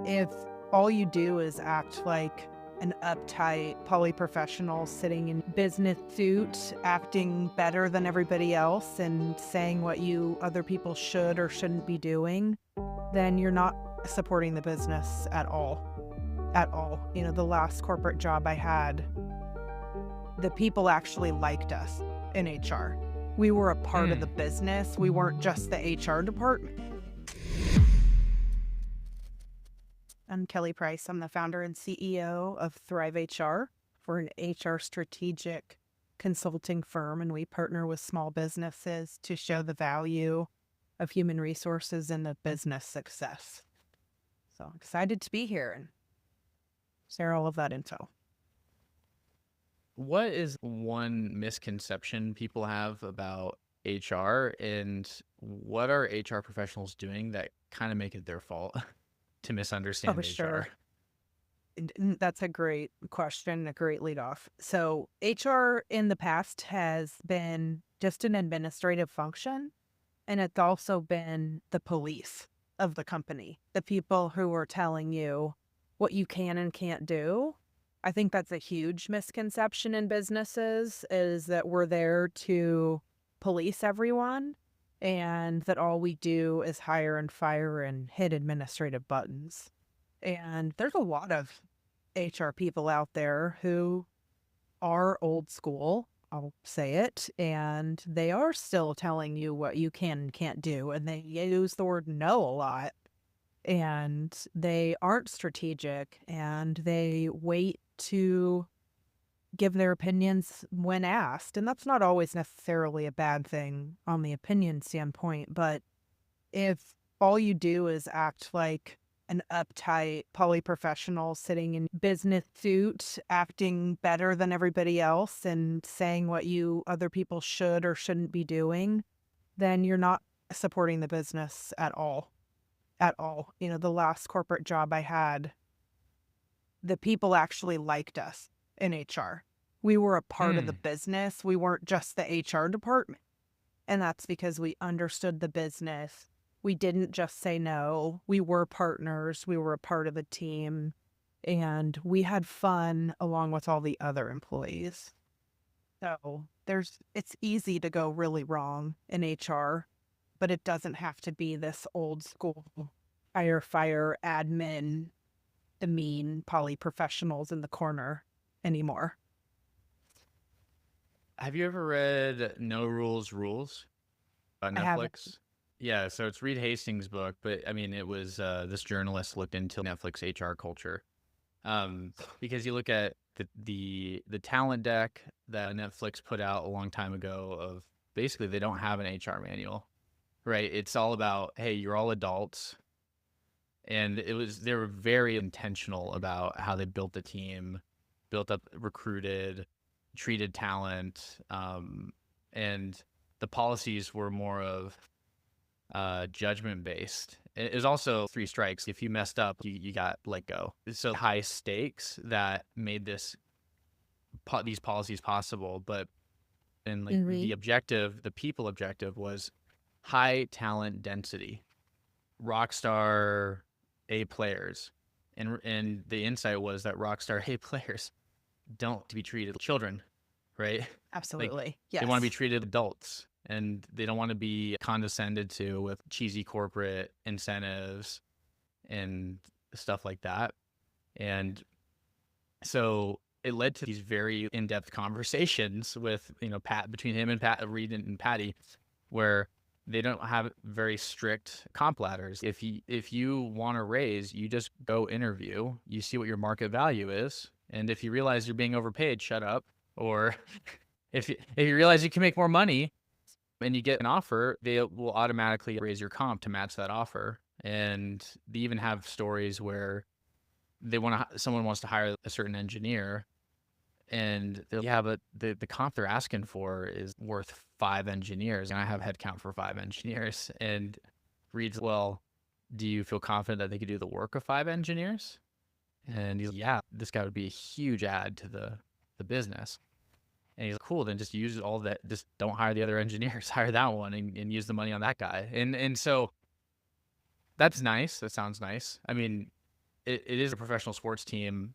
If all you do is act like an uptight polyprofessional sitting in business suit, acting better than everybody else and saying what you other people should or shouldn't be doing, then you're not supporting the business at all. At all. The last corporate job I had, the people actually liked us in HR. We were a part of the Mm. business. We weren't just the HR department. I'm Kelly Price. I'm the founder and CEO of Thrive HR. We're an HR strategic consulting firm, and we partner with small businesses to show the value of human resources in the business success. So I'm excited to be here and share all of that info. What is one misconception people have about HR, and what are HR professionals doing that kind of make it their fault to Oh, misunderstand HR? sure. And that's a great question, a great lead off. So, HR in the past has been just an administrative function, and it's also been the police of the company, the people who are telling you what you can and can't do. I think that's a huge misconception in businesses is that we're there to police everyone and that all we do is hire and fire and hit administrative buttons. And there's a lot of HR people out there who are old school, I'll say it, and they are still telling you what you can and can't do. And they use the word no a lot. And they aren't strategic and they wait to give their opinions when asked. And that's not always necessarily a bad thing on the opinion standpoint. But if all you do is act like an uptight polyprofessional sitting in business suit, acting better than everybody else and saying what you other people should or shouldn't be doing, then you're not supporting the business at all. At all. The last corporate job I had, the people actually liked us in HR. We were a part of the Mm. business. We weren't just the HR department. And that's because we understood the business. We didn't just say no. We were partners. We were a part of the team. And we had fun along with all the other employees. So it's easy to go really wrong in HR, but it doesn't have to be this old school hire, fire, admin, demean polyprofessionals in the corner anymore. Have you ever read No Rules Rules on I haven't. Netflix? Yeah, so it's Reed Hastings' book, but I mean, it was this journalist looked into Netflix HR culture. Because you look at the talent deck that Netflix put out a long time ago of basically they don't have an HR manual, right? It's all about, hey, you're all adults. And they were very intentional about how they built the team, built up, recruited, treated talent. And the policies were more of judgment based. It was also three strikes. If you messed up, you got let go. So high stakes that made these policies possible. But and like Mm-hmm. the people objective was high talent density, rock star A players, and the insight was that rock star A players don't to be treated like children, right? Like Absolutely. they want to be Yes. treated adults and they don't want to be condescended to with cheesy corporate incentives and stuff like that. And so it led to these very in-depth conversations with, Pat, between him and Pat, Reed and Patty, where they don't have very strict comp ladders. If you want a raise, you just go interview, you see what your market value is, and if you realize you're being overpaid, shut up. Or if you realize you can make more money and you get an offer, they will automatically raise your comp to match that offer. And they even have stories where someone wants to hire a certain engineer, and they're like, yeah, but the comp they're asking for is worth 5 engineers, and I have headcount for 5 engineers. And Reed's, well, do you feel confident that they could do the work of 5 engineers? And he's like, yeah, this guy would be a huge add to the business. And he's like, cool, then just use all that. Just don't hire the other engineers. Hire that one and use the money on that guy. And so that's nice. That sounds nice. I mean, it is a professional sports team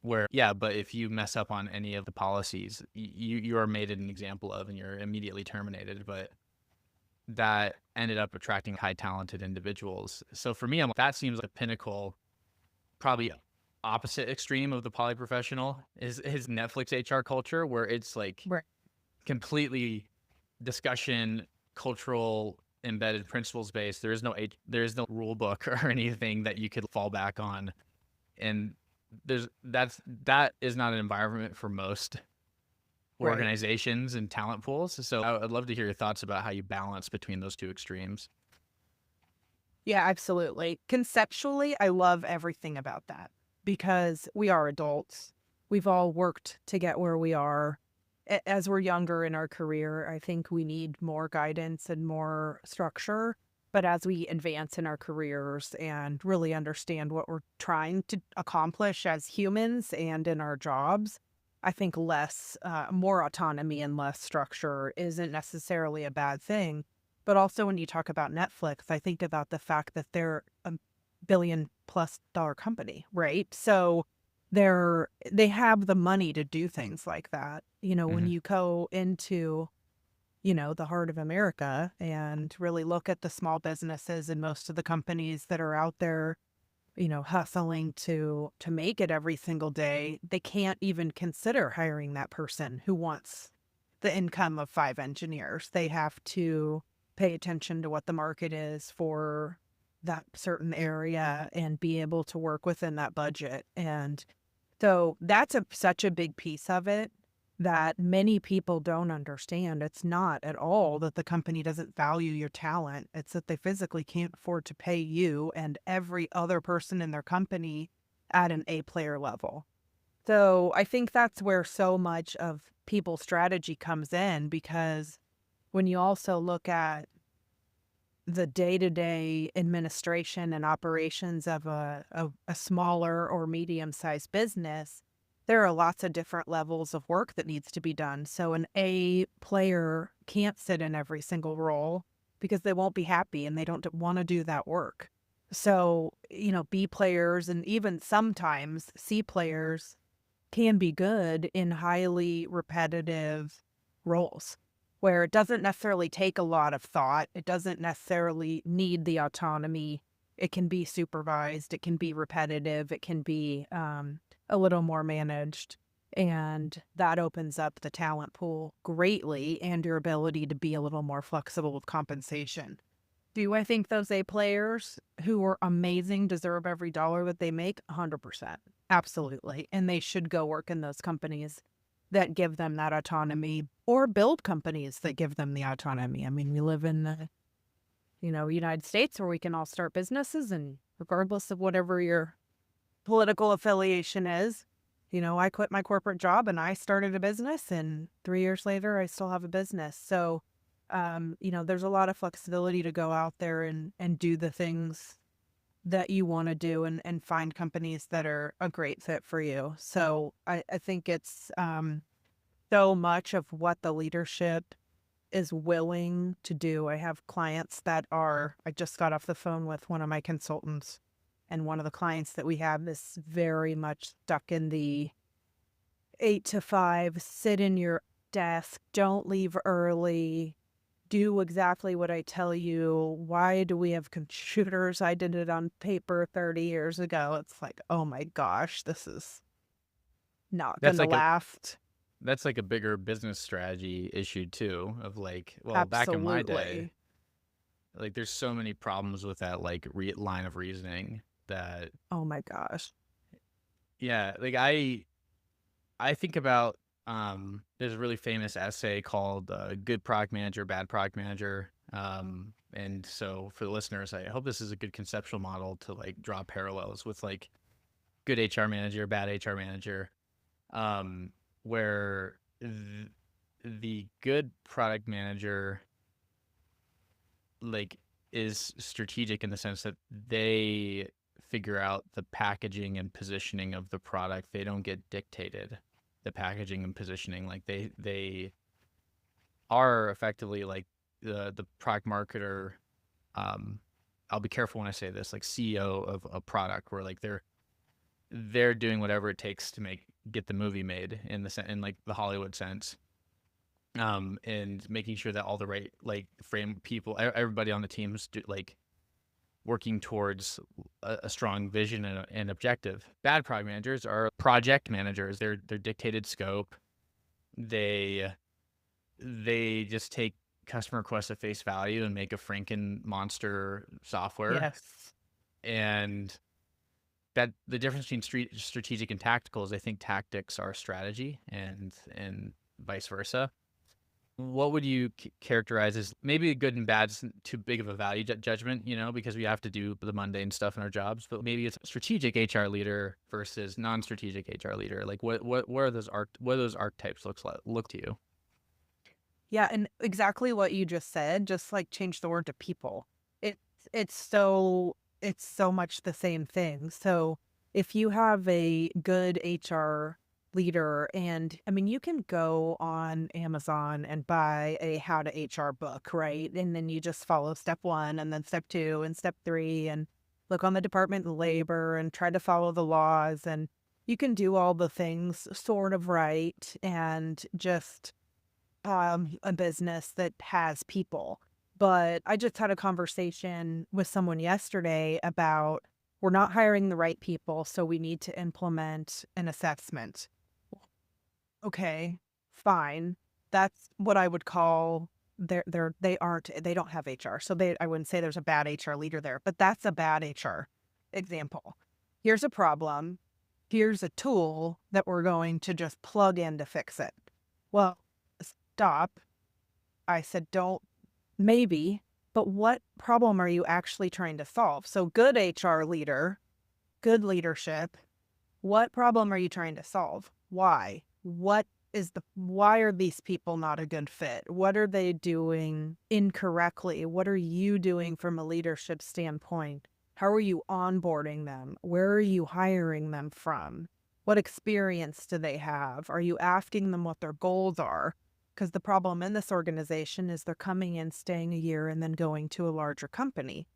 where, yeah, but if you mess up on any of the policies, you are made an example of and you're immediately terminated. But that ended up attracting high talented individuals. So for me, that seems like the pinnacle, probably opposite extreme of the polyprofessional is Netflix HR culture, where it's like Right. completely discussion, cultural, embedded, principles based. There is no rule book or anything that you could fall back on, and that is not an environment for most Right. organizations and talent pools. So I'd love to hear your thoughts about how you balance between those two extremes. Yeah, absolutely. Conceptually, I love everything about that because we are adults. We've all worked to get where we are. As we're younger in our career, I think we need more guidance and more structure. But as we advance in our careers and really understand what we're trying to accomplish as humans and in our jobs, I think more autonomy and less structure isn't necessarily a bad thing. But also, when you talk about Netflix, I think about the fact that they're a billion-plus-dollar company, right? So they have the money to do things like that. When Hmm. you go into, the heart of America and really look at the small businesses and most of the companies that are out there, hustling to make it every single day, they can't even consider hiring that person who wants the income of 5 engineers. They have to pay attention to what the market is for that certain area and be able to work within that budget. And so that's such a big piece of it that many people don't understand. It's not at all that the company doesn't value your talent. It's that they physically can't afford to pay you and every other person in their company at an A player level. So I think that's where so much of people's strategy comes in, because when you also look at the day-to-day administration and operations of a smaller or medium-sized business, there are lots of different levels of work that needs to be done. So an A player can't sit in every single role because they won't be happy and they don't want to do that work. So, B players and even sometimes C players can be good in highly repetitive roles where it doesn't necessarily take a lot of thought. It doesn't necessarily need the autonomy. It can be supervised. It can be repetitive. It can be a little more managed. And that opens up the talent pool greatly and your ability to be a little more flexible with compensation. Do I think those A players who are amazing deserve every dollar that they make? 100%. Absolutely. And they should go work in those companies that give them that autonomy or build companies that give them the autonomy. I mean, we live in the, United States where we can all start businesses, and regardless of whatever your political affiliation is, I quit my corporate job and I started a business, and 3 years later, I still have a business. So, there's a lot of flexibility to go out there and do the things that you want to do and find companies that are a great fit for you. So I think it's so much of what the leadership is willing to do. I have clients I just got off the phone with one of my consultants, and one of the clients that we have is very much stuck in the 8 to 5, sit in your desk, don't leave early, do exactly what I tell you. Why do we have computers? I did it on paper 30 years ago. It's like, oh my gosh, this is not going That's to like a last. that's like a bigger business strategy issue too, of like, well, back in my day, Absolutely. like there's so many problems with that like line of reasoning that, Oh my gosh. yeah, like I think about, there's a really famous essay called Good Product Manager, Bad Product Manager. And so for the listeners, I hope this is a good conceptual model to like draw parallels with like good HR manager, bad HR manager, um, where the good product manager like is strategic in the sense that they figure out the packaging and positioning of the product. They don't get dictated the packaging and positioning. Like they are effectively like the product marketer. um I'll be careful when I say this, like CEO of a product, where like they're they're doing whatever it takes to get the movie made in like the Hollywood sense. And making sure that all the right like frame people, everybody on the teams do like working towards a strong vision and objective. Bad product managers are project managers. They're dictated scope. They just take customer requests at face value and make a Franken monster software. Yes. And that the difference between strategic and tactical is I think tactics are strategy and vice versa. What would you characterize as maybe good and bad isn't too big of a value judgment, because we have to do the mundane stuff in our jobs, but maybe it's strategic HR leader versus non-strategic HR leader. Like what are those archetypes look to you? Yeah, and exactly what you just said, just like change the word to people. It's it's so much the same thing. So if you have a good HR leader, and I mean, you can go on Amazon and buy a how to HR book, right? And then you just follow step 1 and then step 2 and step 3 and look on the Department of Labor and try to follow the laws, and you can do all the things sort of right and just a business that has people. But I just had a conversation with someone yesterday about we're not hiring the right people, so we need to implement an assessment. Okay, fine. That's what I would call they don't have HR. So I wouldn't say there's a bad HR leader there, but that's a bad HR example. Here's a problem. Here's a tool that we're going to just plug in to fix it. Well, stop. I said, don't, maybe, but what problem are you actually trying to solve? So, good HR leader, good leadership, what problem are you trying to solve? Why? Why are these people not a good fit? What are they doing incorrectly? What are you doing from a leadership standpoint? How are you onboarding them? Where are you hiring them from? What experience do they have? Are you asking them what their goals are? Because the problem in this organization is they're coming in, staying a year, and then going to a larger company.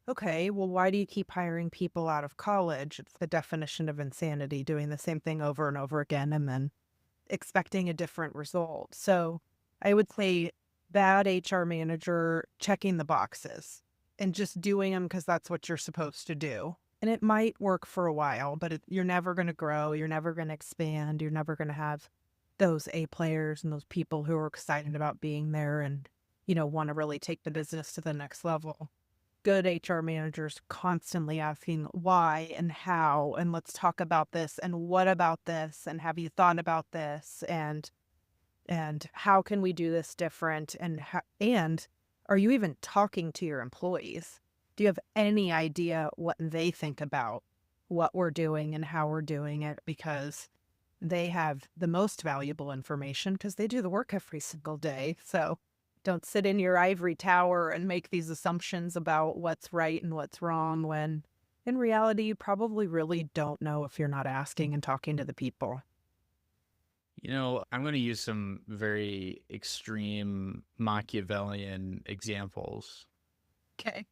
Okay, well, why do you keep hiring people out of college? It's the definition of insanity, doing the same thing over and over again and then expecting a different result. So I would say bad HR manager checking the boxes and just doing them because that's what you're supposed to do. And it might work for a while, but you're never going to grow. You're never going to expand. You're never going to have those A players and those people who are excited about being there and, want to really take the business to the next level. Good HR managers constantly asking why and how, and let's talk about this and what about this and have you thought about this and how can we do this different and are you even talking to your employees? Do you have any idea what they think about what we're doing and how we're doing it? Because they have the most valuable information because they do the work every single day. So don't sit in your ivory tower and make these assumptions about what's right and what's wrong when in reality, you probably really don't know if you're not asking and talking to the people. I'm going to use some very extreme Machiavellian examples Okay.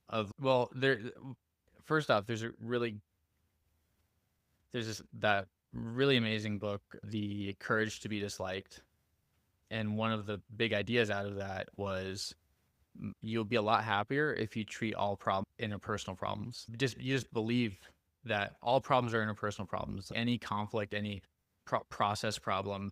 first off, that really amazing book, The Courage to be Disliked. And one of the big ideas out of that was you'll be a lot happier if you treat all interpersonal problems. You just believe that all problems are interpersonal problems. Any conflict, any process problem,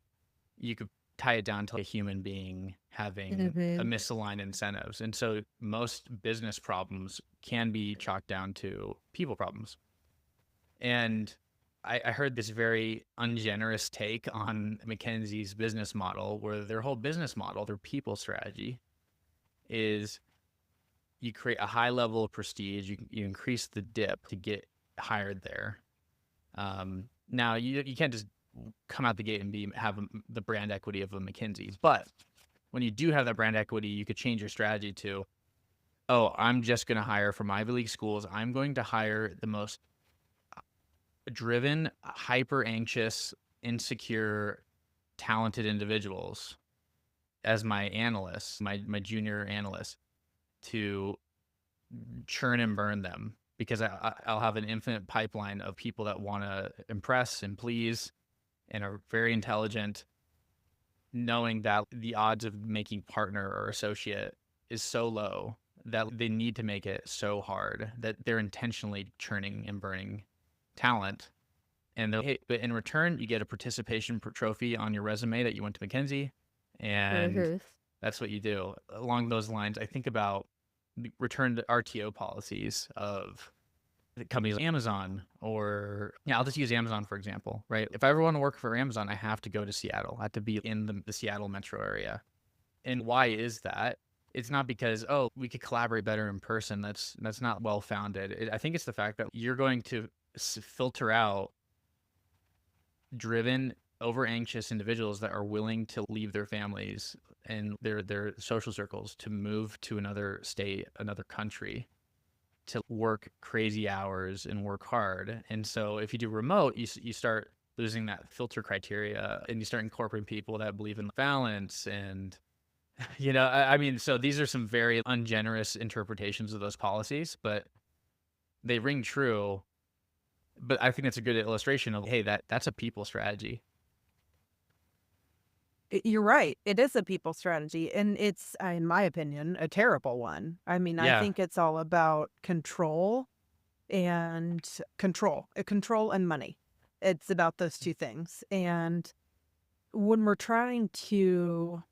you could tie it down to a human being having a misaligned incentives. And so most business problems can be chalked down to people problems. And I heard this very ungenerous take on McKinsey's business model, where their whole business model, their people strategy, is you create a high level of prestige, you increase the dip to get hired there. Now you can't just come out the gate and have the brand equity of a McKinsey's, but when you do have that brand equity, you could change your strategy to, oh, I'm just going to hire from Ivy League schools. I'm going to hire the most driven, hyper anxious, insecure, talented individuals as my analysts, my junior analysts, to churn and burn them because I'll have an infinite pipeline of people that want to impress and please and are very intelligent, knowing that the odds of making partner or associate is so low that they need to make it so hard that they're intentionally churning and burning talent. And hey, but in return, you get a participation trophy on your resume that you went to McKinsey, and Mm-hmm. that's what you do. Along those lines, I think about return to RTO policies of companies like Amazon, or yeah, I'll just use Amazon for example, right? If I ever want to work for Amazon, I have to go to Seattle. I have to be in the Seattle metro area. And why is that? It's not because, oh, we could collaborate better in person. That's not well founded. I think it's the fact that you're going to filter out driven, over anxious individuals that are willing to leave their families and their social circles to move to another state, another country, to work crazy hours and work hard. And so if you do remote, you start losing that filter criteria, and you start incorporating people that believe in balance. And I mean, so these are some very ungenerous interpretations of those policies, but they ring true. But I think that's a good illustration of, hey, that's a people strategy. You're right. It is a people strategy, and it's, in my opinion, a terrible one. I mean, I Yeah. think it's all about control and money. It's about those two things. And when we're trying to,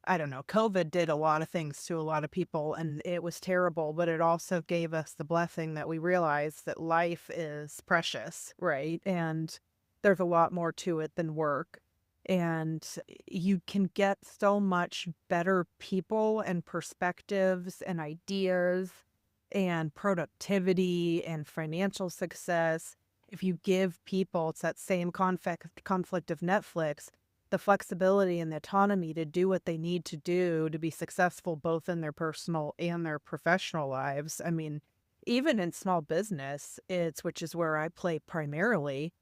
I don't know, COVID did a lot of things to a lot of people, and it was terrible, but it also gave us the blessing that we realized that life is precious, right? And there's a lot more to it than work. And you can get so much better people and perspectives and ideas and productivity and financial success if you give people, it's that same conflict of Netflix, the flexibility and the autonomy to do what they need to do to be successful both in their personal and their professional lives. I mean, even in small business, which is where I play primarily,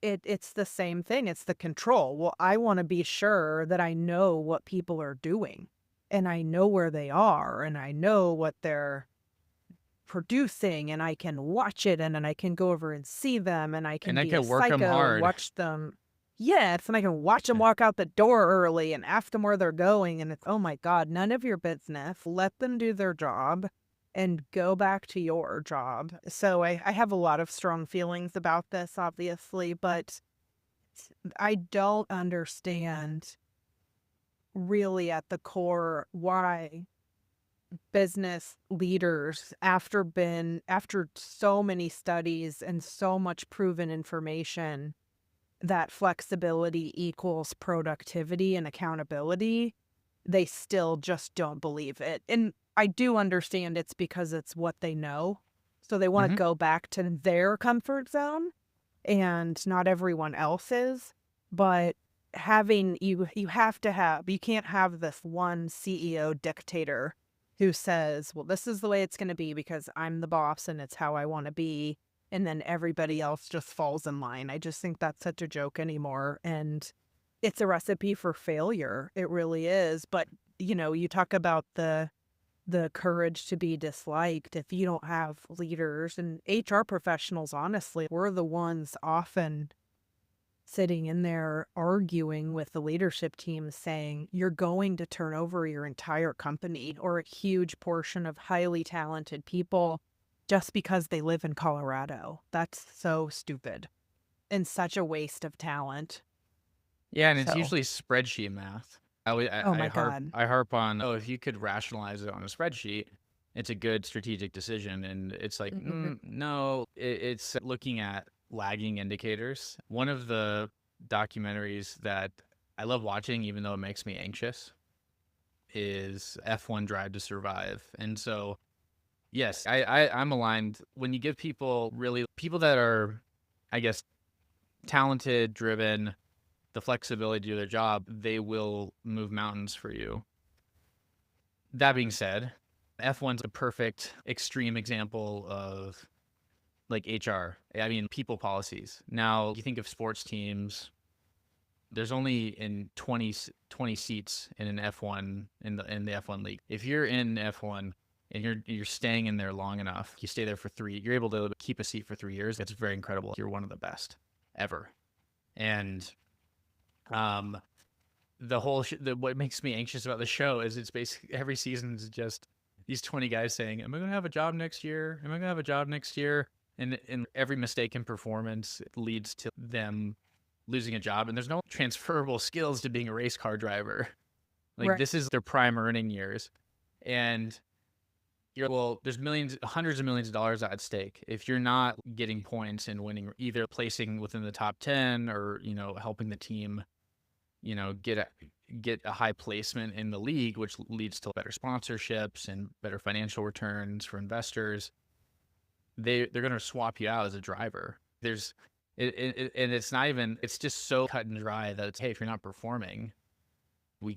it's the same thing. It's the control. Well, I want to be sure that I know what people are doing, and I know where they are, and I know what they're producing, and I can watch it, and then I can go over and see them, and I can And I be a could work them psycho and hard. watch them. Yes, and I can watch them walk out the door early and ask them where they're going, and it's, oh my God, none of your business. Let them do their job and go back to your job. So I have a lot of strong feelings about this, obviously, but I don't understand really at the core why business leaders, after so many studies and so much proven information that flexibility equals productivity and accountability, they still just don't believe it. And I do understand it's because it's what they know. So they want to Hmm. go back to their comfort zone, and not everyone else's. But you can't have this one CEO dictator who says, well, this is the way it's going to be because I'm the boss and it's how I want to be, and then everybody else just falls in line. I just think that's such a joke anymore, and it's a recipe for failure. It really is. But you talk about the courage to be disliked. If you don't have leaders and HR professionals, honestly, we're the ones often sitting in there arguing with the leadership team saying, you're going to turn over your entire company or a huge portion of highly talented people just because they live in Colorado. That's so stupid and such a waste of talent. Yeah, and it's So, usually spreadsheet math. oh I my harp God. I harp on, oh, if you could rationalize it on a spreadsheet, it's a good strategic decision. And it's like, Mhm. no, it's looking at lagging indicators. One of the documentaries that I love watching, even though it makes me anxious, is F1 Drive to Survive. And so, yes, I'm aligned. When you give people that are, I guess, talented, driven, the flexibility to do their job, they will move mountains for you. That being said, F1's a perfect extreme example of like HR. I mean, people policies. Now, you think of sports teams, there's only in 20 seats in an F1 in the F1 league. If you're in F1, and you're staying in there long enough, you stay there for you're able to keep a seat for 3 years. That's very incredible. You're one of the best ever. And the whole what makes me anxious about the show is it's basically every season is just these 20 guys saying, am I going to have a job next year? Am I going to have a job next year? And every mistake in performance leads to them losing a job. And there's no transferable skills to being a race car driver. Like, Right. this is their prime earning years. And there's hundreds of millions of dollars at stake. If you're not getting points and winning, either placing within the top 10 or, helping the team, get a high placement in the league, which leads to better sponsorships and better financial returns for investors, they're going to swap you out as a driver. And it's not even, it's just so cut and dry that it's, hey, if you're not performing, we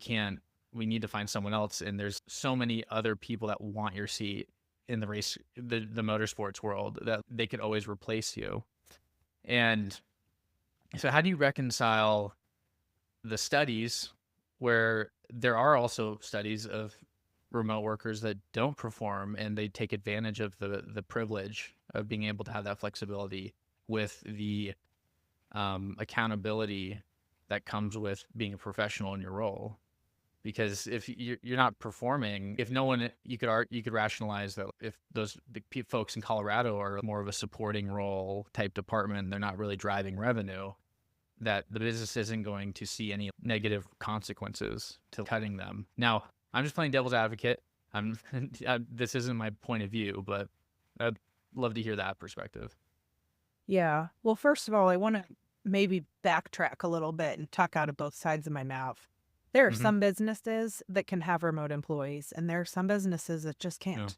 need to find someone else. And there's so many other people that want your seat in the motorsports world that they could always replace you. And so how do you reconcile the studies where there are also studies of remote workers that don't perform and they take advantage of the privilege of being able to have that flexibility with the accountability that comes with being a professional in your role? Because if you're not performing, if no one, you could rationalize that if the folks in Colorado are more of a supporting role type department, they're not really driving revenue, that the business isn't going to see any negative consequences to cutting them. Now, I'm just playing devil's advocate. This isn't my point of view, but I'd love to hear that perspective. Yeah. Well, first of all, I want to maybe backtrack a little bit and talk out of both sides of my mouth. There are Mm-hmm. some businesses that can have remote employees, and there are some businesses that just can't.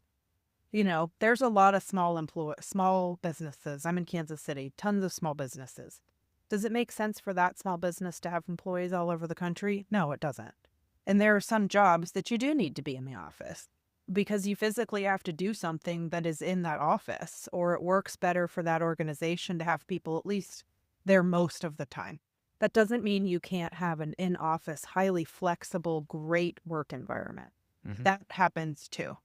There's a lot of small businesses. I'm in Kansas City, tons of small businesses. Does it make sense for that small business to have employees all over the country? No, it doesn't. And there are some jobs that you do need to be in the office because you physically have to do something that is in that office, or it works better for that organization to have people at least there most of the time. That doesn't mean you can't have an in-office, highly flexible, great work environment. Mm-hmm. That happens too.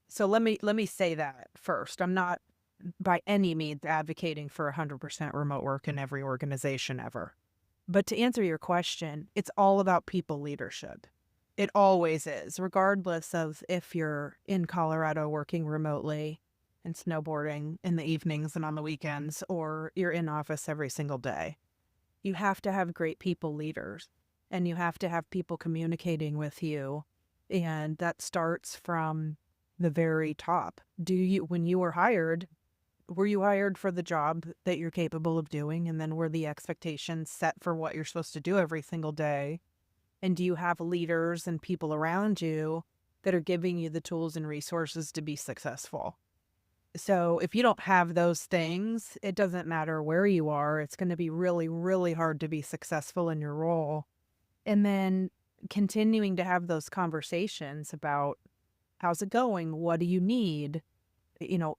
So let me say that first. I'm not by any means advocating for 100% remote work in every organization ever. But to answer your question, it's all about people leadership. It always is, regardless of if you're in Colorado working remotely and snowboarding in the evenings and on the weekends, or you're in office every single day. You have to have great people leaders, and you have to have people communicating with you. And that starts from the very top. When you were hired for the job that you're capable of doing? And then were the expectations set for what you're supposed to do every single day? And do you have leaders and people around you that are giving you the tools and resources to be successful? So if you don't have those things, it doesn't matter where you are. It's going to be really, really hard to be successful in your role. And then continuing to have those conversations about how's it going? What do you need?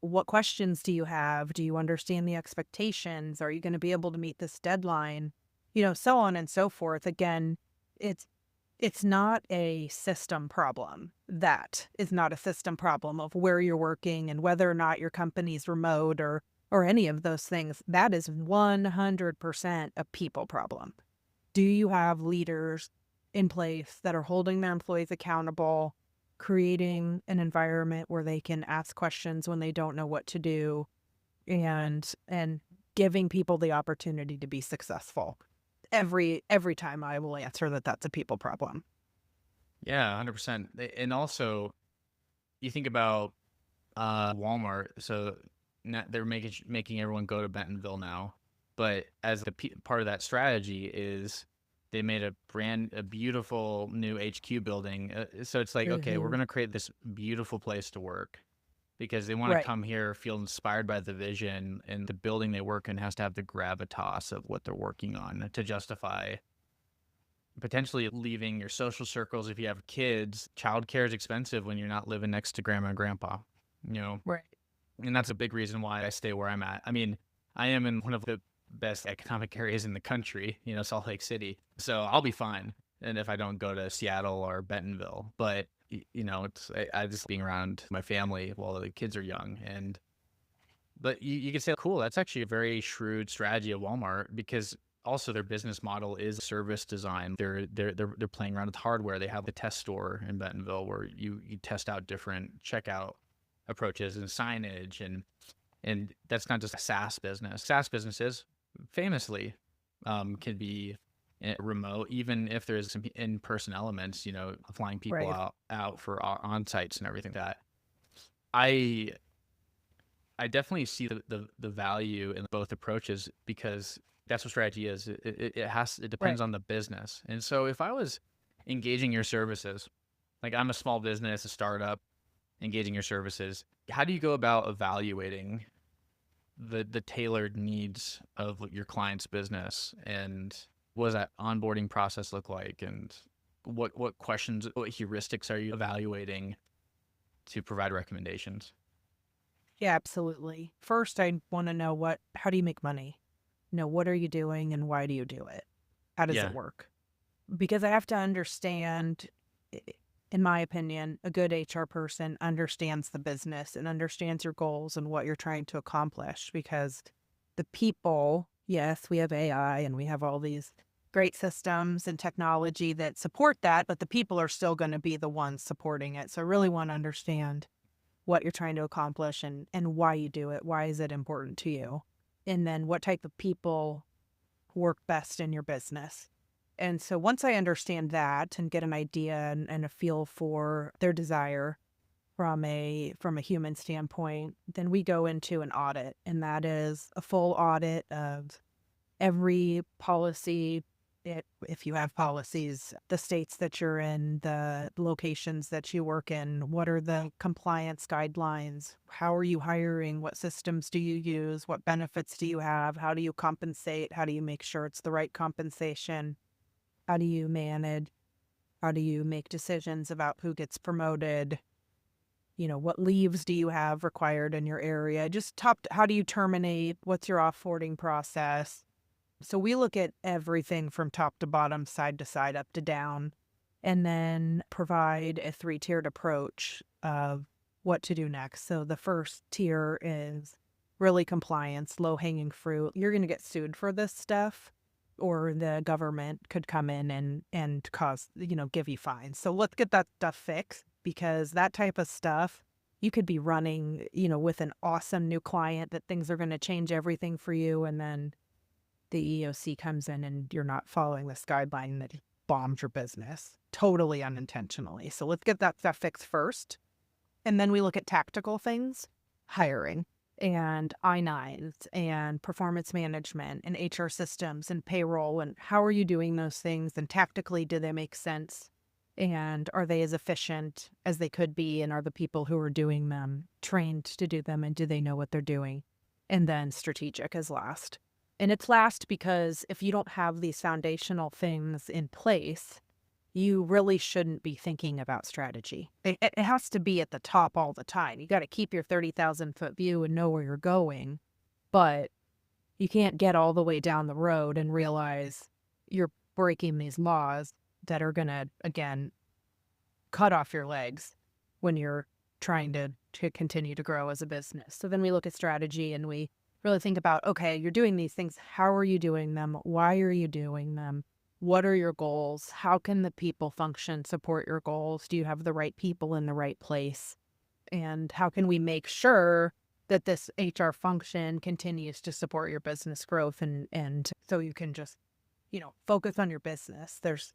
What questions do you have? Do you understand the expectations? Are you going to be able to meet this deadline? So on and so forth. Again, it's not a system problem. That is not a system problem of where you're working and whether or not your company's remote or any of those things. That is 100% a people problem. Do you have leaders in place that are holding their employees accountable, creating an environment where they can ask questions when they don't know what to do, and giving people the opportunity to be successful? Every time I will answer that that's a people problem. Yeah, 100%. And also, you think about Walmart. So they're making everyone go to Bentonville now, but as part of that strategy is they made a beautiful new HQ building. So it's like, okay, we're going to create this beautiful place to work because they want to come here, feel inspired by the vision, and the building they work in has to have the gravitas of what they're working on to justify potentially leaving your social circles. If you have kids, childcare is expensive when you're not living next to grandma and grandpa, Right. And that's a big reason why I stay where I'm at. I mean, I am in one of the best economic areas in the country, Salt Lake City. So I'll be fine. And if I don't go to Seattle or Bentonville, but I just being around my family while the kids are young, but you can say, cool, that's actually a very shrewd strategy of Walmart because also their business model is service design. They're playing around with hardware. They have the test store in Bentonville where you test out different checkout approaches and signage, and that's not just a SaaS business. SaaS businesses famously can be remote, even if there's some in-person elements, flying people Right. out for on-sites and everything like that. I I definitely see the value in both approaches because that's what strategy is. It Right. depends on the business. And so if I was engaging your services, like I'm a small business, a startup, engaging your services, how do you go about evaluating the tailored needs of your client's business, and what does that onboarding process look like, and what questions, what heuristics are you evaluating to provide recommendations? Yeah, absolutely. First, I want to know how do you make money? What are you doing and why do you do it? How does it Yeah. work? Because I have to understand, in my opinion, a good HR person understands the business and understands your goals and what you're trying to accomplish. Because the people, yes, we have AI and we have all these great systems and technology that support that, but the people are still going to be the ones supporting it. So I really want to understand what you're trying to accomplish and why you do it. Why is it important to you? And then what type of people work best in your business. And so once I understand that and get an idea and a feel for their desire from a human standpoint, then we go into an audit, and that is a full audit of every policy. If you have policies, the states that you're in, the locations that you work in, what are the compliance guidelines? How are you hiring? What systems do you use? What benefits do you have? How do you compensate? How do you make sure it's the right compensation? How do you manage? How do you make decisions about who gets promoted? What leaves do you have required in your area? How do you terminate? What's your offboarding process? So we look at everything from top to bottom, side to side, up to down, and then provide a three-tiered approach of what to do next. So the first tier is really compliance, low-hanging fruit. You're going to get sued for this stuff, or the government could come in and give you fines. So let's get that stuff fixed, because that type of stuff, you could be running, with an awesome new client that things are going to change everything for you, and then the EOC comes in and you're not following this guideline that bombed your business totally unintentionally. So let's get that stuff fixed first. And then we look at tactical things, hiring and I-9s and performance management and HR systems and payroll. And how are you doing those things? And tactically, do they make sense? And are they as efficient as they could be? And are the people who are doing them trained to do them? And do they know what they're doing? And then strategic is last. And it's last because if you don't have these foundational things in place, you really shouldn't be thinking about strategy. It has to be at the top all the time. You got to keep your 30,000-foot view and know where you're going, but you can't get all the way down the road and realize you're breaking these laws that are going to, again, cut off your legs when you're trying to continue to grow as a business. So then we look at strategy and we really think about, okay, you're doing these things. How are you doing them? Why are you doing them? What are your goals? How can the people function support your goals? Do you have the right people in the right place? And how can we make sure that this HR function continues to support your business growth and so you can just, focus on your business. There's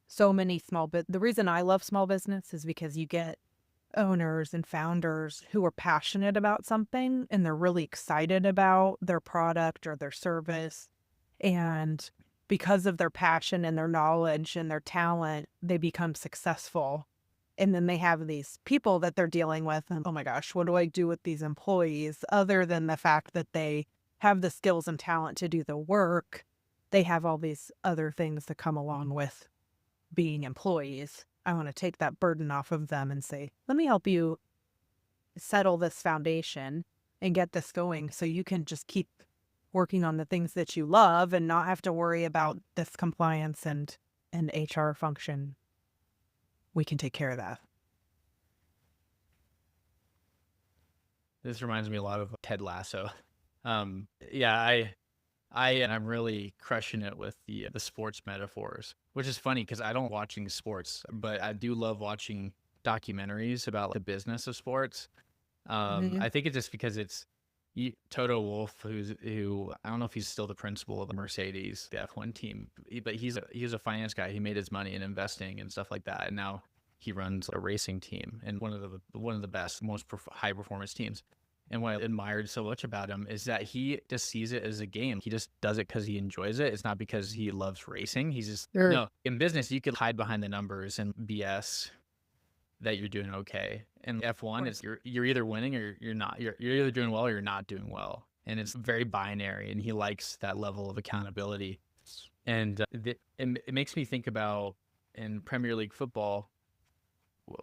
so many the reason I love small business is because you get owners and founders who are passionate about something and they're really excited about their product or their service. And because of their passion and their knowledge and their talent, they become successful. And then they have these people that they're dealing with. And oh my gosh, what do I do with these employees? Other than the fact that they have the skills and talent to do the work, they have all these other things that come along with being employees. I want to take that burden off of them and say, let me help you settle this foundation and get this going so you can just keep working on the things that you love and not have to worry about this compliance and HR function. We can take care of that. This reminds me a lot of Ted Lasso. Yeah, I'm really crushing it with the sports metaphors, which is funny because I don't watching sports, but I do love watching documentaries about like, the business of sports. Mhm. I think it's just because it's Toto Wolff, who I don't know if he's still the principal of the Mercedes, the F1 team, but he's a finance guy. He made his money in investing and stuff like that, and now he runs a racing team and one of the best, most high performance teams. And what I admired so much about him is that he just sees it as a game. He just does it because he enjoys it. It's not because he loves racing. He's just Sure. no. In business, you could hide behind the numbers and BS that you're doing okay. And Of F1 is course. you're either winning or you're not. You're either doing well or you're not doing well. And it's very binary. And he likes that level of accountability. And it makes me think about in Premier League football,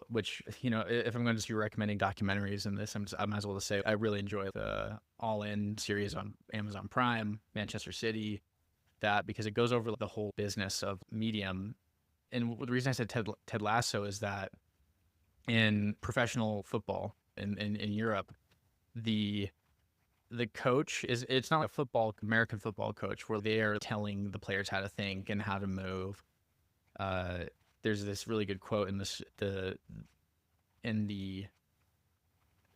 which if I'm going to be recommending documentaries in this, I might as well just say I really enjoy the All In series on Amazon Prime, Manchester City, that because it goes over the whole business of medium. And the reason I said Ted Lasso is that in professional football in Europe, the coach is it's not like a American football coach where they are telling the players how to think and how to move. Uh, there's this really good quote in the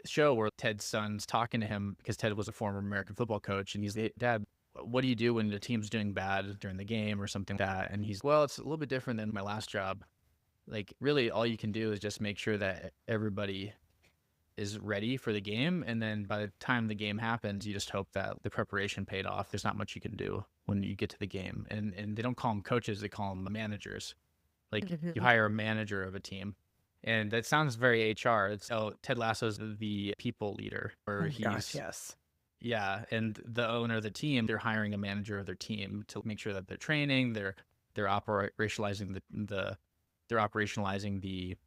show where Ted's son's talking to him because Ted was a former American football coach, and he's like, Dad, what do you do when the team's doing bad during the game or something like that? And he's, well, it's a little bit different than my last job. Like, really, all you can do is just make sure that everybody is ready for the game. And then by the time the game happens, you just hope that the preparation paid off. There's not much you can do when you get to the game. And they don't call them coaches, they call them managers. Like, you Mhm. hire a manager of a team. And that sounds very HR. Ted Lasso's the people leader, Oh where my gosh, he's yes. yeah, and the owner of the team, they're hiring a manager of their team to make sure that they're training, they're operationalizing they're operationalizing the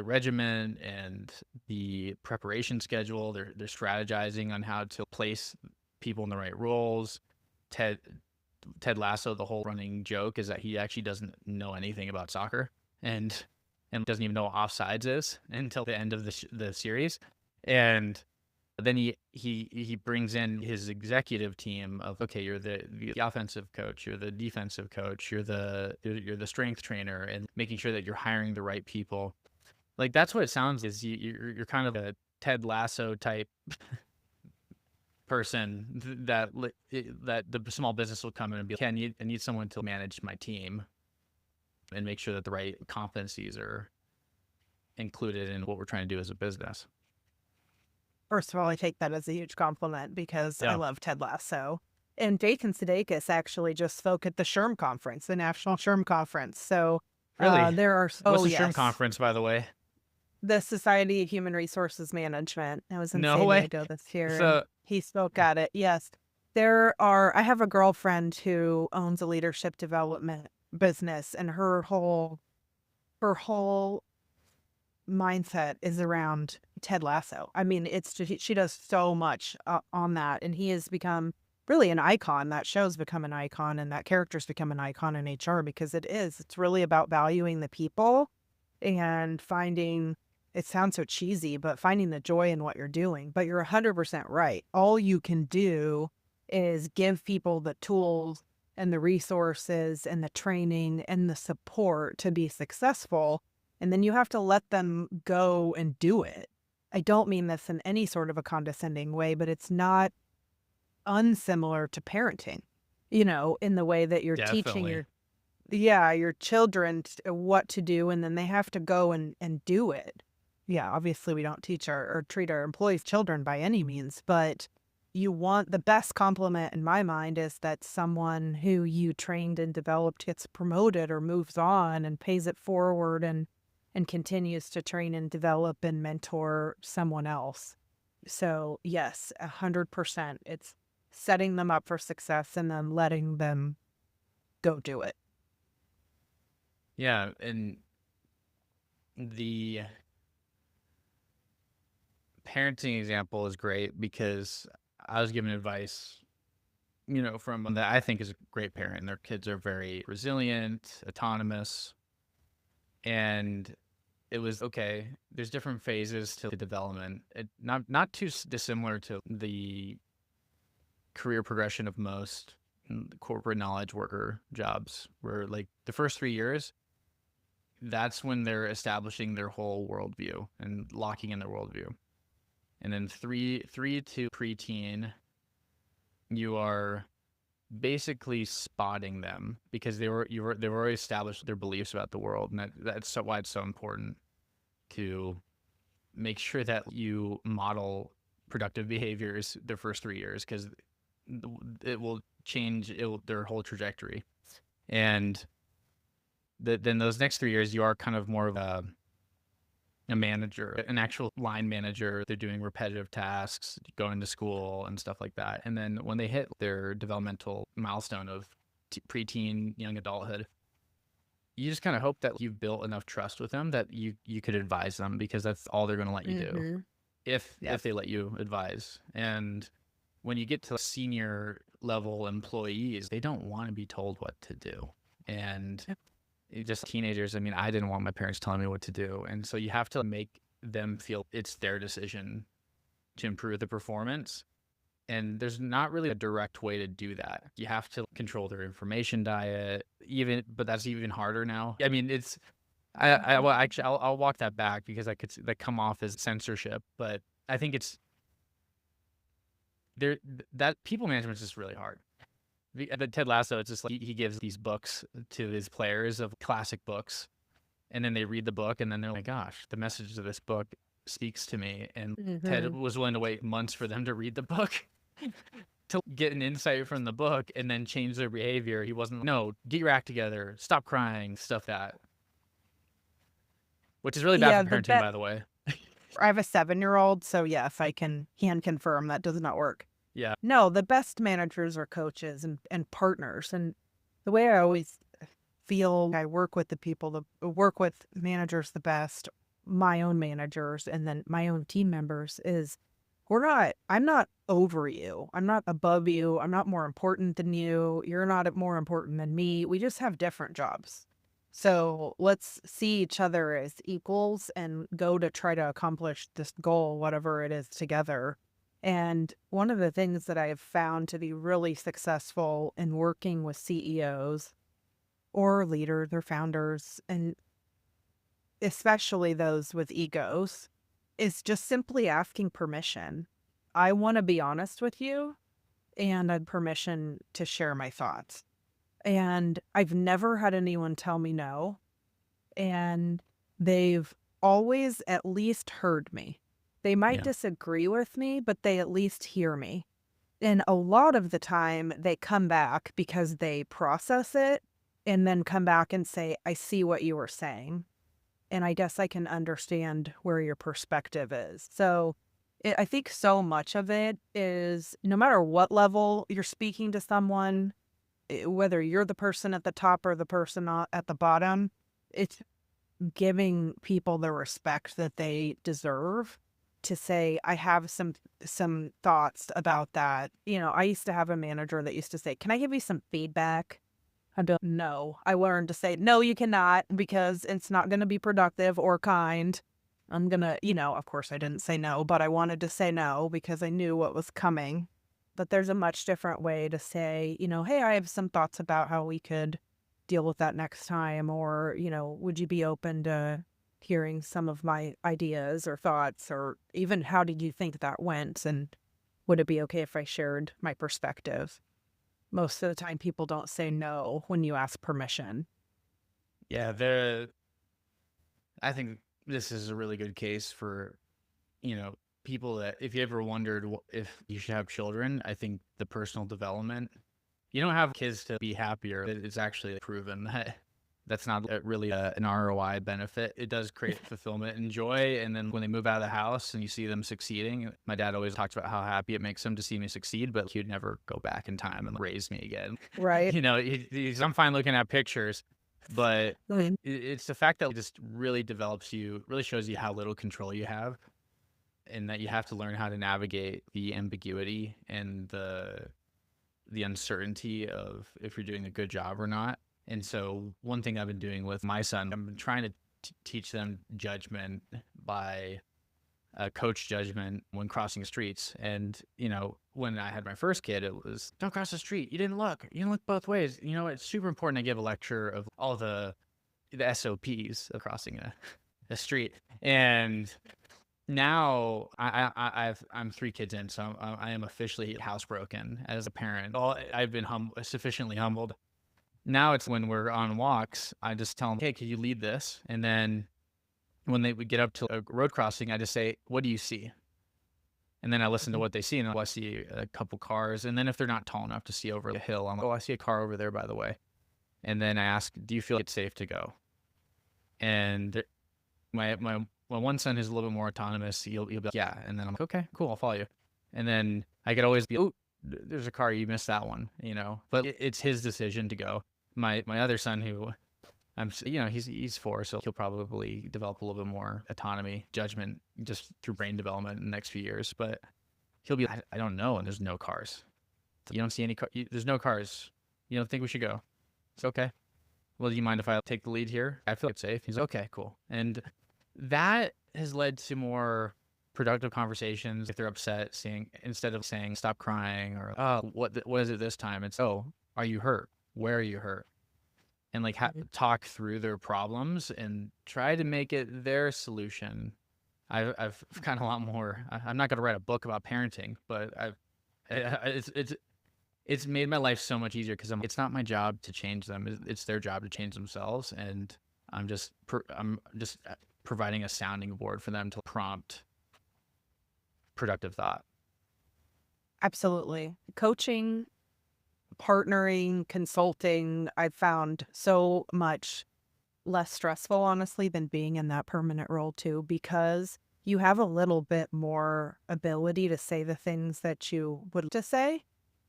regimen and the preparation schedule. They're strategizing on how to place people in the right roles. Ted Ted Lasso, the whole running joke is that he actually doesn't know anything about soccer and doesn't even know what offsides is until the end of the series. And then he brings in his executive team of okay, you're the offensive coach, you're the defensive coach, you're the strength trainer, and making sure that you're hiring the right people. Like that's what it sounds is you're kind of a Ted Lasso type person that the small business will come in and be like, okay, I need someone to manage my team and make sure that the right competencies are included in what we're trying to do as a business. First of all, I take that as a huge compliment because I Yeah, love Ted Lasso. And Jason Sudeikis actually just spoke at the SHRM conference, the National SHRM conference. So really. there are, What's oh, the Shroom yes, conference, by the way? the Society of Human Resources Management. I was in No San way. Diego this year and So he spoke at it. Yes. There are, I have a girlfriend who owns a leadership development business and her whole mindset is around Ted Lasso. I mean, it's just, she does so much on that, and he has become really an icon. That show's become an icon, and that character's become an icon in HR because it is. It's really about valuing the people and finding. It sounds so cheesy, but finding the joy in what you're doing. But you're 100% right. All you can do is give people the tools and the resources and the training and the support to be successful, and then you have to let them go and do it. I don't mean this in any sort of a condescending way, but it's not unsimilar to parenting, in the way that you're teaching definitely. your children what to do, and then they have to go and do it. Yeah, obviously we don't teach or treat our employees' children by any means, but you want the best compliment in my mind is that someone who you trained and developed gets promoted or moves on and pays it forward and continues to train and develop and mentor someone else. So yes, 100%. It's setting them up for success and then letting them go do it. Yeah, and the parenting example is great because I was given advice, from that I think is a great parent. And their kids are very resilient, autonomous, and it was okay. There's different phases to the development. Not too dissimilar to the career progression of most corporate knowledge worker jobs, where like the first 3 years, that's when they're establishing their whole worldview and locking in their worldview. And then three to preteen, you are basically spotting them because they've already established their beliefs about the world, and that's why it's so important to make sure that you model productive behaviors the first 3 years, because it will change their whole trajectory. And then those next 3 years, you are kind of more of a manager, an actual line manager. They're doing repetitive tasks, going to school and stuff like that. And then when they hit their developmental milestone of preteen, young adulthood, you just kind of hope that you've built enough trust with them that you could advise them, because that's all they're going to let you do if they let you advise. And when you get to senior level employees, they don't want to be told what to do. And just teenagers, I mean, I didn't want my parents telling me what to do. And so you have to make them feel it's their decision to improve the performance. And there's not really a direct way to do that. You have to control their information diet, but that's even harder now. I mean, well, actually, I'll walk that back, because I could that come off as censorship, but I think it's there, that people management is just really hard. But Ted Lasso, it's just like he gives these books to his players of classic books, and then they read the book, and then they're like, gosh, the message of this book speaks to me. And Ted was willing to wait months for them to read the book to get an insight from the book and then change their behavior. He wasn't, no, get your act together, stop crying, stuff that. Which is really bad for parenting, by the way. I have a 7-year-old, so yes, I can confirm that does not work. Yeah. No, the best managers are coaches and partners. And the way I always feel I work with the people that work with managers the best, my own managers and then my own team members, is I'm not over you. I'm not above you. I'm not more important than you. You're not more important than me. We just have different jobs. So let's see each other as equals and go to try to accomplish this goal, whatever it is, together. And one of the things that I have found to be really successful in working with CEOs or leaders or founders, and especially those with egos, is just simply asking permission. I want to be honest with you, and I'd permission to share my thoughts. And I've never had anyone tell me no. And they've always at least heard me. They might disagree with me, but they at least hear me. And a lot of the time they come back because they process it and then come back and say, I see what you were saying. And I guess I can understand where your perspective is. So I think so much of it is, no matter what level you're speaking to someone, whether you're the person at the top or the person at the bottom, it's giving people the respect that they deserve to say, I have some thoughts about that. You know, I used to have a manager that used to say, can I give you some feedback? I'd be like, no. I learned to say, no, you cannot, because it's not going to be productive or kind. I'm going to, of course I didn't say no, but I wanted to say no because I knew what was coming. But there's a much different way to say, hey, I have some thoughts about how we could deal with that next time. Or, would you be open to hearing some of my ideas or thoughts, or even how did you think that went? And would it be okay if I shared my perspective? Most of the time people don't say no when you ask permission. Yeah, I think this is a really good case for, people that, if you ever wondered if you should have children, I think the personal development, you don't have kids to be happier. It's actually proven that that's not really an ROI benefit. It does create fulfillment and joy. And then when they move out of the house and you see them succeeding, my dad always talks about how happy it makes him to see me succeed, but he would never go back in time and raise me again. Right. I'm fine looking at pictures, but it's the fact that it just really develops you, really shows you how little control you have, and that you have to learn how to navigate the ambiguity and the uncertainty of if you're doing a good job or not. And so one thing I've been doing with my son, I've been trying to teach them judgment by coach judgment when crossing streets. And, when I had my first kid, it was, don't cross the street. You didn't look both ways. It's super important to give a lecture of all the SOPs of crossing a street. And now I'm 3 kids in, so I am officially housebroken as a parent. I've been sufficiently humbled. Now it's when we're on walks, I just tell them, hey, could you lead this? And then when they would get up to a road crossing, I just say, what do you see? And then I listen to what they see, and I see a couple cars. And then if they're not tall enough to see over the hill, I'm like, oh, I see a car over there, by the way. And then I ask, do you feel it's safe to go? And my one son is a little bit more autonomous. He'll be like, yeah. And then I'm like, okay, cool, I'll follow you. And then I could always be, oh, there's a car, you missed that one, But it's his decision to go. My other son, who he's 4, so he'll probably develop a little bit more autonomy, judgment, just through brain development in the next few years. But he'll be, I don't know, and there's no cars. You don't see any there's no cars. You don't think we should go? It's okay. Well, do you mind if I take the lead here? I feel it's safe. He's like, okay, cool. And that has led to more productive conversations. If they're upset, instead of saying stop crying or what is it this time, it's are you hurt? Where are you hurt? And like talk through their problems and try to make it their solution. I've gotten a lot more. I'm not going to write a book about parenting, but it's made my life so much easier because it's not my job to change them. It's their job to change themselves, and I'm just providing a sounding board for them to prompt productive thought. Absolutely. Coaching, partnering, consulting, I've found so much less stressful, honestly, than being in that permanent role too, because you have a little bit more ability to say the things that you would to say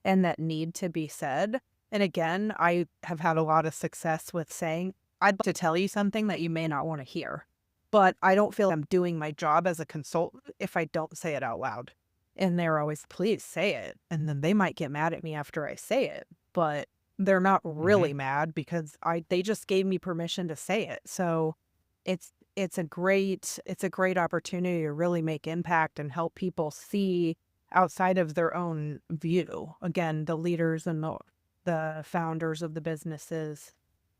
and that need to be said. And again, I have had a lot of success with saying, I'd like to tell you something that you may not want to hear, but I don't feel I'm doing my job as a consultant if I don't say it out loud. And they're always, please say it. And then they might get mad at me after I say it, but they're not really mad because they just gave me permission to say it. So it's a great opportunity to really make impact and help people see outside of their own view. Again, the leaders and the founders of the businesses,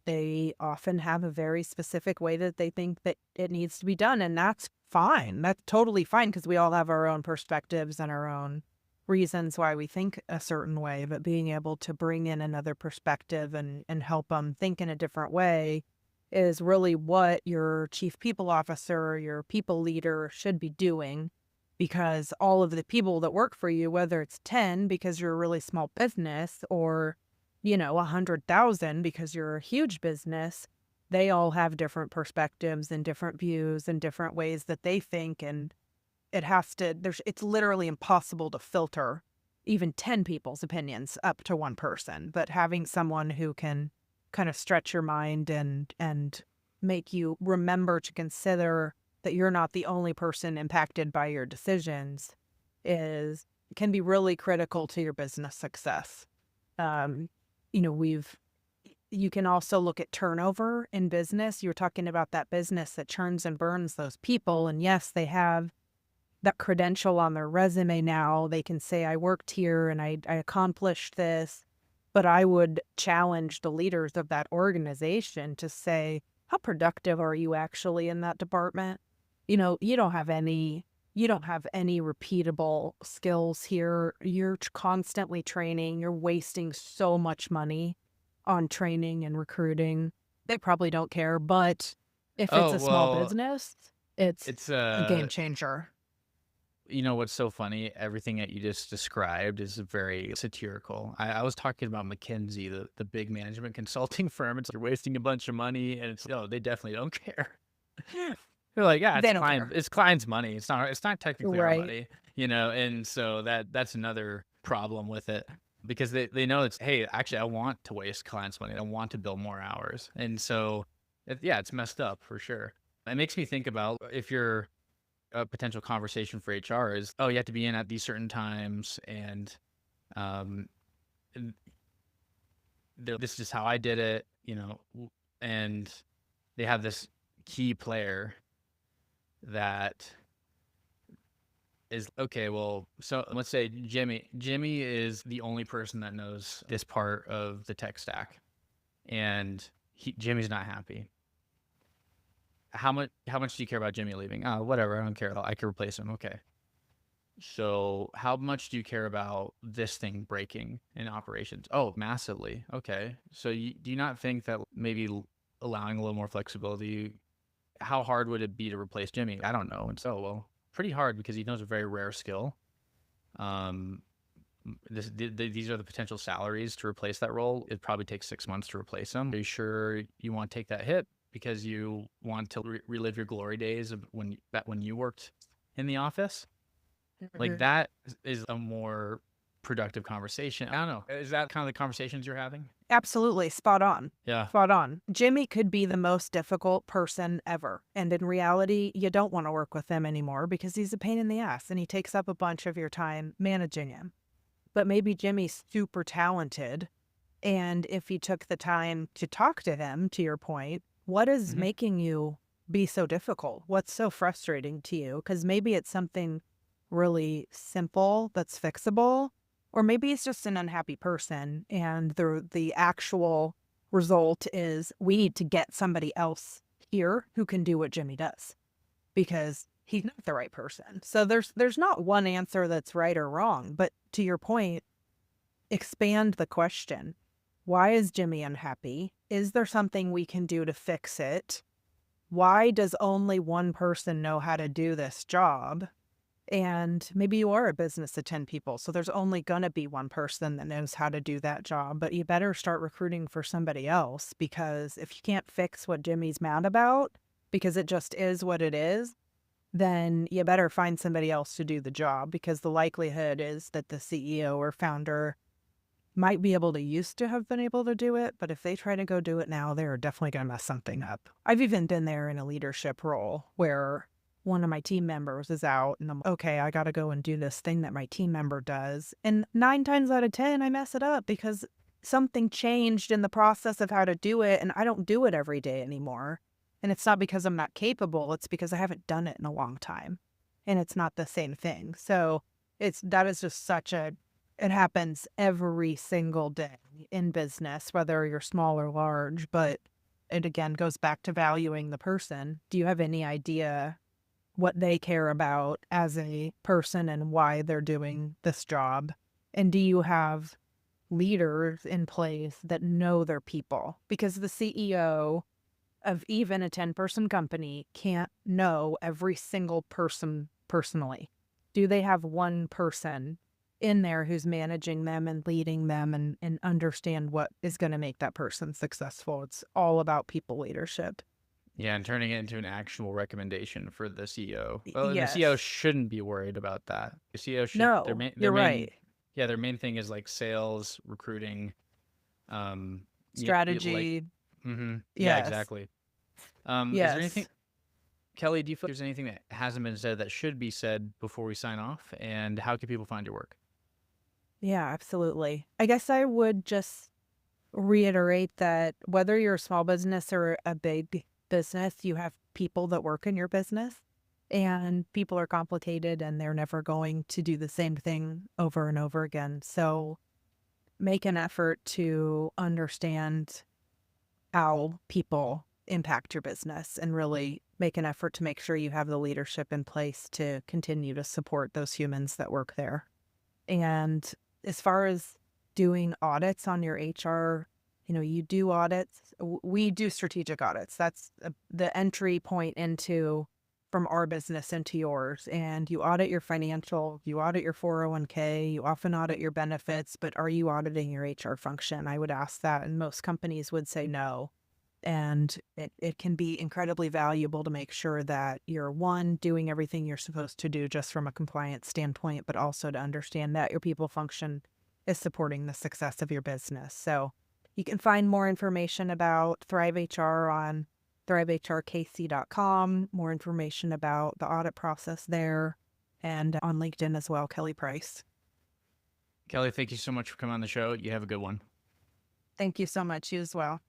they often have a very specific way that they think that it needs to be done. And that's fine. That's totally fine because we all have our own perspectives and our own reasons why we think a certain way. But being able to bring in another perspective and help them think in a different way is really what your chief people officer or your people leader should be doing, because all of the people that work for you, whether it's 10 because you're a really small business or 100,000 because you're a huge business, they all have different perspectives and different views and different ways that they think. And it's literally impossible to filter even 10 people's opinions up to one person. But having someone who can kind of stretch your mind and make you remember to consider that you're not the only person impacted by your decisions can be really critical to your business success. You can also look at turnover in business. You're talking about that business that churns and burns those people. And yes, they have that credential on their resume now. They can say, I worked here and I accomplished this. But I would challenge the leaders of that organization to say, how productive are you actually in that department? You don't have any repeatable skills here. You're constantly training. You're wasting so much money on training and recruiting. They probably don't care, but if it's a small business, it's a game changer. What's so funny? Everything that you just described is very satirical. I was talking about McKinsey, the big management consulting firm. You're wasting a bunch of money, and they definitely don't care. They're like, yeah, it's client's money. It's not technically our money, And so that's another problem with it, because they know hey, actually, I want to waste clients' money. I want to bill more hours, and so it's messed up for sure. It makes me think about if you're a potential conversation for HR is, you have to be in at these certain times, and this is how I did it, and they have this key player that is okay. Well, so let's say Jimmy is the only person that knows this part of the tech stack, and Jimmy's not happy. How much do you care about Jimmy leaving? Oh, whatever, I don't care. I can replace him. Okay. So how much do you care about this thing breaking in operations? Oh, massively. Okay. So do you not think that maybe allowing a little more flexibility, how hard would it be to replace Jimmy? I don't know. And so, well, pretty hard because he knows a very rare skill. Um, these are the potential salaries to replace that role. It probably takes 6 months to replace him. Are you sure you want to take that hit because you want to relive your glory days of when you worked in the office? Like, Mhm. that is a more productive conversation. I don't know. Is that kind of the conversations you're having? Absolutely. Spot on. Yeah. Spot on. Jimmy could be the most difficult person ever. And in reality, you don't want to work with him anymore because he's a pain in the ass and he takes up a bunch of your time managing him. But maybe Jimmy's super talented. And if you took the time to talk to him, to your point, what is Hmm. making you be so difficult? What's so frustrating to you? Because maybe it's something really simple that's fixable, or maybe it's just an unhappy person and the actual result is we need to get somebody else here who can do what Jimmy does because he's not the right person. So there's not one answer that's right or wrong, but to your point, expand the question. Why is Jimmy unhappy? Is there something we can do to fix it? Why does only one person know how to do this job? And maybe you are a business of 10 people, so there's only going to be one person that knows how to do that job, but you better start recruiting for somebody else because if you can't fix what Jimmy's mad about, because it just is what it is, then you better find somebody else to do the job because the likelihood is that the CEO or founder might be able to used to have been able to do it, but if they try to go do it now, they're definitely going to mess something up. I've even been there in a leadership role where one of my team members is out and I'm okay, I got to go and do this thing that my team member does. And 9 times out of 10, I mess it up because something changed in the process of how to do it. And I don't do it every day anymore. And it's not because I'm not capable. It's because I haven't done it in a long time and it's not the same thing. So that is just it happens every single day in business, whether you're small or large, but it again goes back to valuing the person. Do you have any idea what they care about as a person and why they're doing this job? And do you have leaders in place that know their people? Because the CEO of even a 10-person company can't know every single person personally. Do they have one person in there who's managing them and leading them and understand what is going to make that person successful? It's all about people leadership. Yeah, and turning it into an actual recommendation for the CEO. Well, and the CEO Yes. shouldn't be worried about that. The CEO should No, you're right. their main thing is like sales, recruiting, um, like, Strategy. yeah, Yes. exactly. Is there anything, Yes. Kelly? Do you feel there's anything that hasn't been said that should be said before we sign off? And how can people find your work? Yeah, absolutely. I guess I would just reiterate that whether you're a small business or a big business, you have people that work in your business, and people are complicated and they're never going to do the same thing over and over again. So make an effort to understand how people impact your business and really make an effort to make sure you have the leadership in place to continue to support those humans that work there. And as far as doing audits on your HR, you do audits. We do strategic audits. That's the entry point into from our business into yours. And you audit your financial, you audit your 401k, you often audit your benefits, but are you auditing your HR function? I would ask that. And most companies would say no. And it can be incredibly valuable to make sure that you're one, doing everything you're supposed to do just from a compliance standpoint, but also to understand that your people function is supporting the success of your business. So you can find more information about Thrive HR on thrivehrkc.com, more information about the audit process there, and on LinkedIn as well, Kelly Price. Kelly, thank you so much for coming on the show. You have a good one. Thank you so much. You as well.